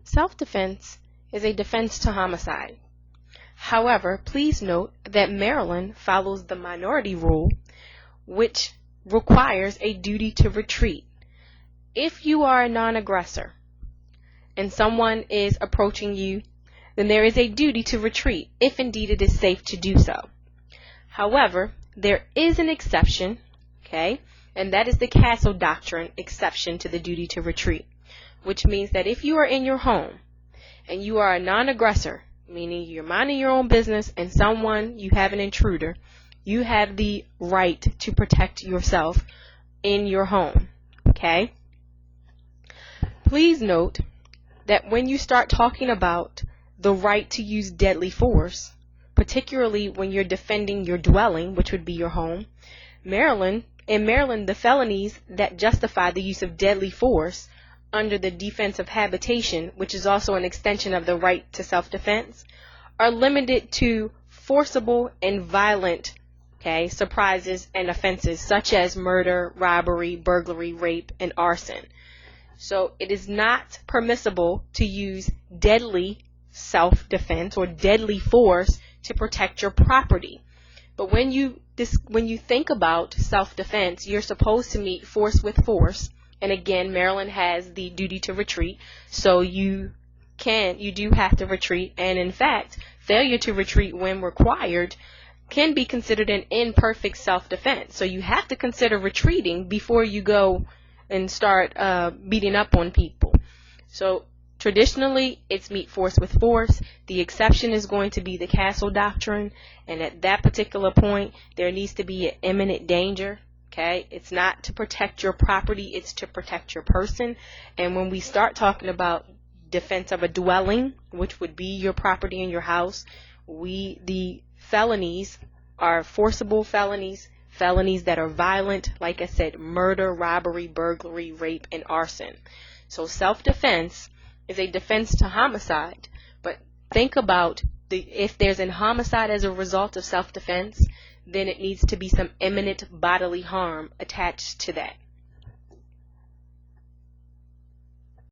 Self-defense is a defense to homicide. However, please note that Maryland follows the minority rule, which requires a duty to retreat. If you are a non-aggressor and someone is approaching you, then there is a duty to retreat if indeed it is safe to do so. However, there is an exception, okay, and that is the Castle Doctrine exception to the duty to retreat, which means that if you are in your home and you are a non-aggressor, meaning you're minding your own business and you have an intruder, you have the right to protect yourself in your home, okay? Please note that when you start talking about the right to use deadly force, particularly when you're defending your dwelling, which would be your home, in Maryland, the felonies that justify the use of deadly force under the defense of habitation, which is also an extension of the right to self-defense, are limited to forcible and violent, surprises and offenses such as murder, robbery, burglary, rape, and arson. So it is not permissible to use deadly self-defense or deadly force to protect your property. But when you think about self-defense, you're supposed to meet force with force. And again, Maryland has the duty to retreat, so you do have to retreat. And in fact, failure to retreat when required can be considered an imperfect self-defense. So you have to consider retreating before you go and start beating up on people. So traditionally, it's meet force with force. The exception is going to be the Castle Doctrine, and at that particular point, there needs to be an imminent danger. Okay, it's not to protect your property, it's to protect your person. And when we start talking about defense of a dwelling, which would be your property in your house, the felonies are forcible felonies, felonies that are violent, like I said, murder, robbery, burglary, rape, and arson. So self-defense is a defense to homicide, but think about if there's a homicide as a result of self-defense, then it needs to be some imminent bodily harm attached to that.